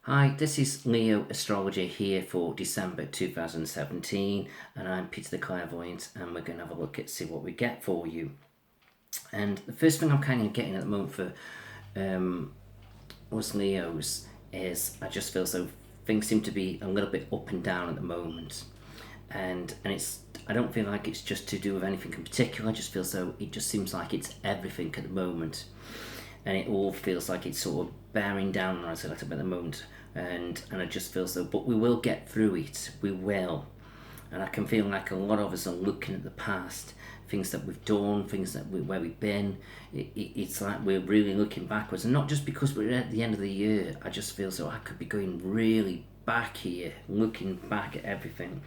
Hi, this is Leo Astrology here for December 2017, and I'm Peter the Clairvoyant, and we're going to have a look at see what we get for you. And the first thing I'm kind of getting at the moment for us Leos is I just feel so things seem to be a little bit up and down at the moment, and it's I don't feel like it's just to do with anything in particular. I just feel so it just seems like it's everything at the moment, and it all feels like it's sort of bearing down on us a little bit at the moment, and I just feel so. But we will get through it. We will, and I can feel like a lot of us are looking at the past, things that we've done, things where we've been. It's like we're really looking backwards, and not just because we're at the end of the year. I just feel so I could be going really back here, looking back at everything.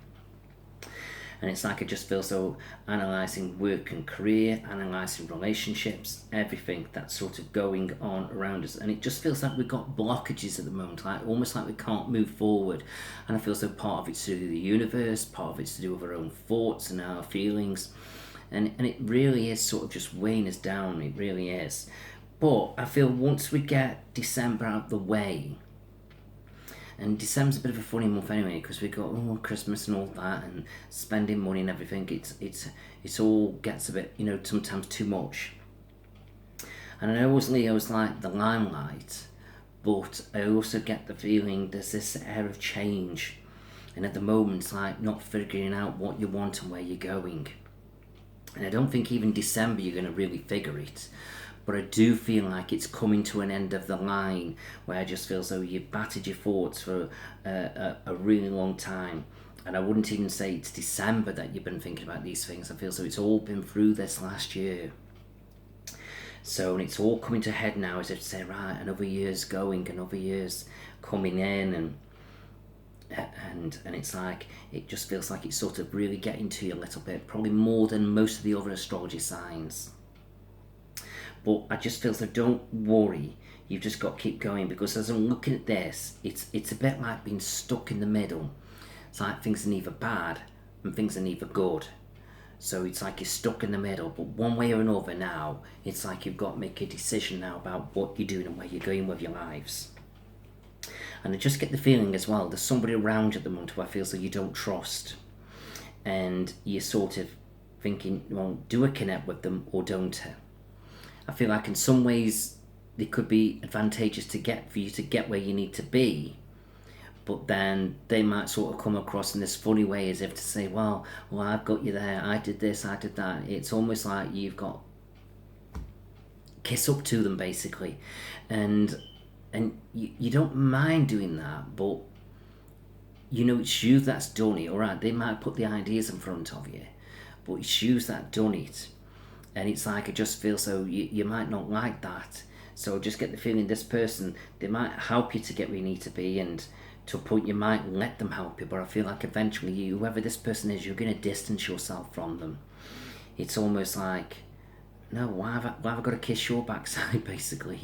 And it's like I just feel so analysing work and career, analysing relationships, everything that's sort of going on around us. And it just feels like we've got blockages at the moment, like almost like we can't move forward. And I feel so part of it's to do with the universe, part of it's to do with our own thoughts and our feelings. And it really is sort of just weighing us down, it really is. But I feel once we get December out of the way, and December's a bit of a funny month anyway because we got Christmas and all that and spending money and everything. It's all gets a bit sometimes too much. And I know as Leo's like the limelight, but I also get the feeling there's this air of change, and at the moment it's like not figuring out what you want and where you're going. And I don't think even December you're going to really figure it. But I do feel like it's coming to an end of the line where I just feel as though you've battered your thoughts for a really long time. And I wouldn't even say it's December that you've been thinking about these things. I feel so it's all been through this last year. So, and it's all coming to head now as if to say, right, another year's going, another year's coming in, and it's like it just feels like it's sort of really getting to you a little bit, probably more than most of the other astrology signs. But I just feel so don't worry. You've just got to keep going because as I'm looking at this, it's a bit like being stuck in the middle. It's like things are neither bad and things are neither good. So it's like you're stuck in the middle, but one way or another now, it's like you've got to make a decision now about what you're doing and where you're going with your lives. And I just get the feeling as well, there's somebody around you at the moment who I feel so you don't trust. And you're sort of thinking, well, do I connect with them or don't I feel like in some ways they could be advantageous to get for you to get where you need to be, but then they might sort of come across in this funny way as if to say, well, I've got you there. I did this, I did that. It's almost like you've got kiss up to them basically, and you don't mind doing that, but it's you that's done it. All right, they might put the ideas in front of you, but it's you that done it. And it's like I just feel so you might not like that, so just get the feeling this person, they might help you to get where you need to be, and to a point you might let them help you, but I feel like eventually whoever this person is, you're going to distance yourself from them. It's almost like, no, why have I got to kiss your backside basically.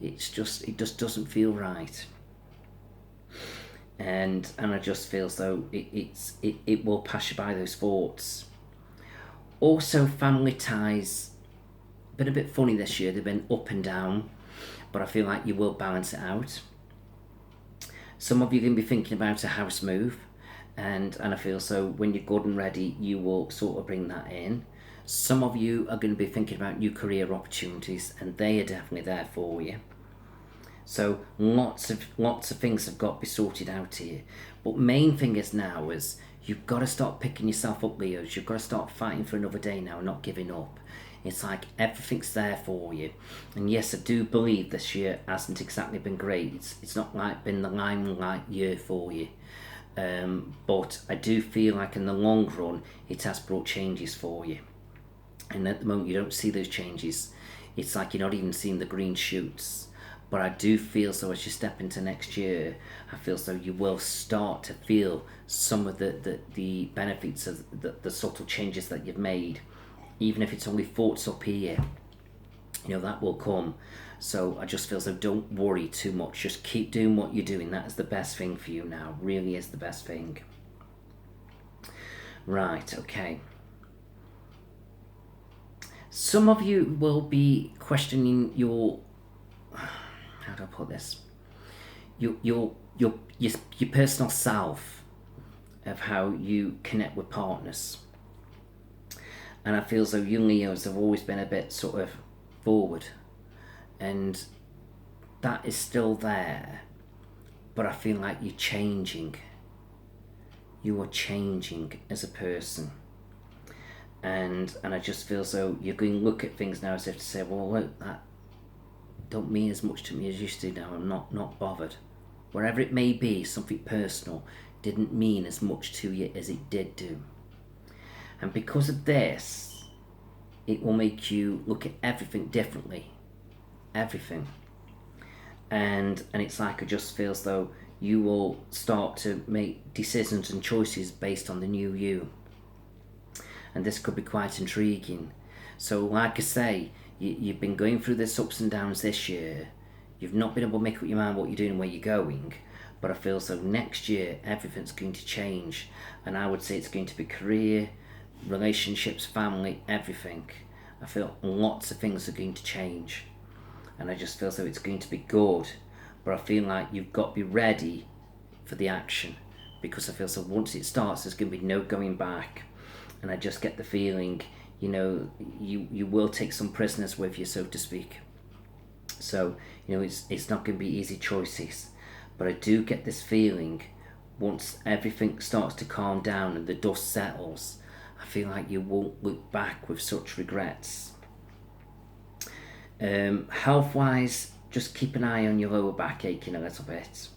It just doesn't feel right. And I just feel as though it will pass you by, those thoughts. Also, family ties, been a bit funny this year. They've been up and down, but I feel like you will balance it out. Some of you are going to be thinking about a house move, and I feel so when you're good and ready, you will sort of bring that in. Some of you are going to be thinking about new career opportunities, and they are definitely there for you. So lots of things have got to be sorted out here. But main thing is now is you've got to start picking yourself up, Leos. You've got to start fighting for another day now, not giving up. It's like everything's there for you. And yes, I do believe this year hasn't exactly been great. It's not like been the limelight year for you. But I do feel like in the long run, it has brought changes for you. And at the moment, you don't see those changes. It's like you're not even seeing the green shoots. But I do feel so as you step into next year, I feel so you will start to feel some of the benefits of the subtle changes that you've made. Even if it's only thoughts up here, that will come. So I just feel so don't worry too much. Just keep doing what you're doing. That is the best thing for you now. Really is the best thing. Right, okay. Some of you will be questioning your, how do I put this? your personal self of how you connect with partners. And I feel as though you Leos have always been a bit sort of forward, and that is still there, but I feel like you're changing. You are changing as a person. And I just feel as though you're going to look at things now as if to say, well, look, that don't mean as much to me as used to now. I'm not bothered. Wherever it may be, something personal didn't mean as much to you as it did do. And because of this, it will make you look at everything differently. Everything. And it's like, it just feels though you will start to make decisions and choices based on the new you. And this could be quite intriguing. So like I say, you've been going through this ups and downs this year. You've not been able to make up your mind what you're doing and where you're going. But I feel so next year, everything's going to change. And I would say it's going to be career, relationships, family, everything. I feel lots of things are going to change. And I just feel so it's going to be good. But I feel like you've got to be ready for the action. Because I feel so once it starts, there's going to be no going back. And I just get the feeling, you will take some prisoners with you, so to speak. So, it's not going to be easy choices. But I do get this feeling, once everything starts to calm down and the dust settles, I feel like you won't look back with such regrets. Health-wise, just keep an eye on your lower back aching a little bit.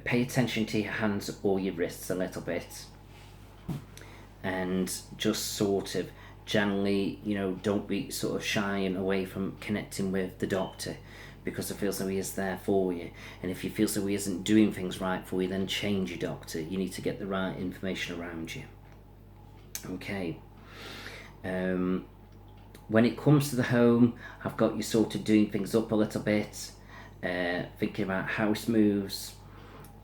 Pay attention to your hands or your wrists a little bit. And just sort of generally, don't be sort of shying away from connecting with the doctor, because I feel so he is there for you. And if you feel so he isn't doing things right for you, then change your doctor. You need to get the right information around you. Okay. When it comes to the home, I've got you sort of doing things up a little bit, thinking about house moves,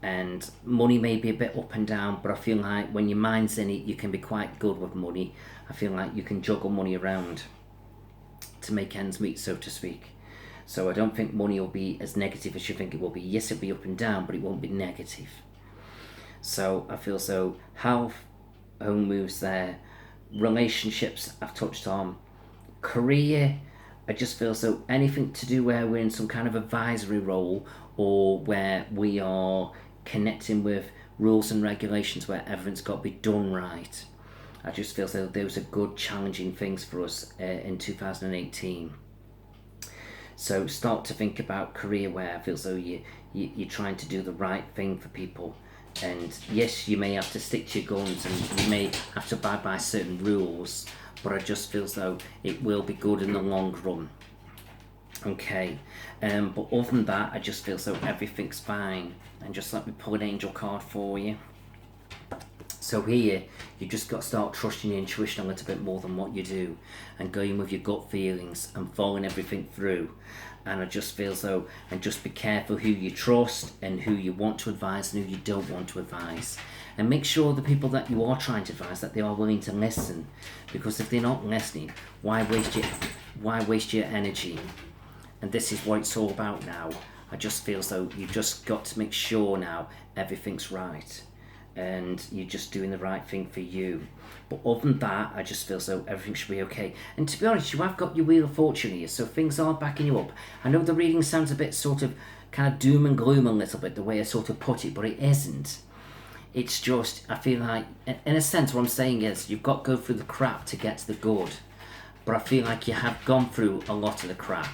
and money may be a bit up and down, but I feel like when your mind's in it, you can be quite good with money. I feel like you can juggle money around to make ends meet, so to speak. So I don't think money will be as negative as you think it will be. Yes, it'll be up and down, but it won't be negative. So I feel so health, home moves there, relationships I've touched on, career, I just feel so anything to do where we're in some kind of advisory role, or where we are connecting with rules and regulations where everything's got to be done right. I just feel so those are good challenging things for us in 2018. So start to think about career where I feel so you're trying to do the right thing for people. And yes, you may have to stick to your guns and you may have to abide by certain rules, but I just feel as though it will be good in the long run. Okay, but other than that, I just feel so everything's fine. And just let me pull an angel card for you. So here, you just got to start trusting your intuition a little bit more than what you do, and going with your gut feelings and following everything through. And I just feel as though, and just be careful who you trust and who you want to advise and who you don't want to advise. And make sure the people that you are trying to advise, that they are willing to listen. Because if they're not listening, why waste your energy? And this is what it's all about now. I just feel as though you've just got to make sure now everything's right. And you're just doing the right thing for you. But other than that, I just feel so everything should be okay. And to be honest, you have got your Wheel of Fortune here, so things are backing you up. I know the reading sounds a bit sort of kind of doom and gloom a little bit, the way I sort of put it, but it isn't. It's just, I feel like, in a sense, what I'm saying is, you've got to go through the crap to get to the good. But I feel like you have gone through a lot of the crap.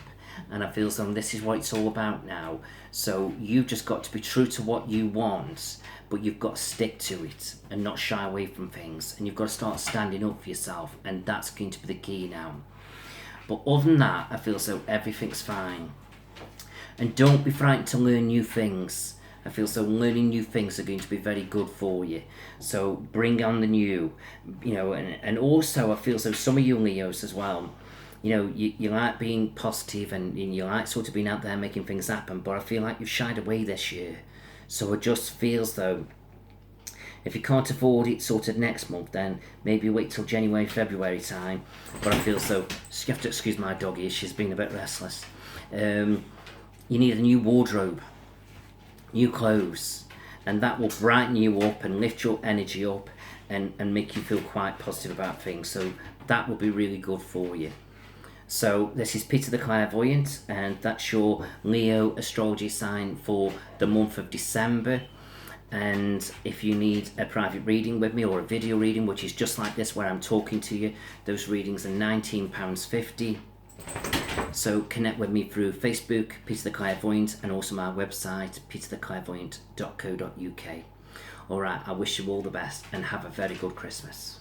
And I feel as though this is what it's all about now. So you've just got to be true to what you want, but you've got to stick to it and not shy away from things. And you've got to start standing up for yourself, and that's going to be the key now. But other than that, I feel as though everything's fine. And don't be frightened to learn new things. I feel so learning new things are going to be very good for you. So bring on the new, and also I feel so some of you Leos as well, you like being positive and you like sort of being out there making things happen, but I feel like you've shied away this year. So it just feels though, if you can't afford it sort of next month, then maybe wait till January, February time. But I feel so, you have to excuse my doggy, she's been a bit restless. You need a new wardrobe. new clothes, and that will brighten you up and lift your energy up and make you feel quite positive about things. So that will be really good for you. So this is Peter the Clairvoyant, and that's your Leo astrology sign for the month of December. And if you need a private reading with me or a video reading, which is just like this where I'm talking to you, those readings are £19.50. So connect with me through Facebook, Peter the Clairvoyant, and also my website, petertheclairvoyant.co.uk. Alright, I wish you all the best and have a very good Christmas.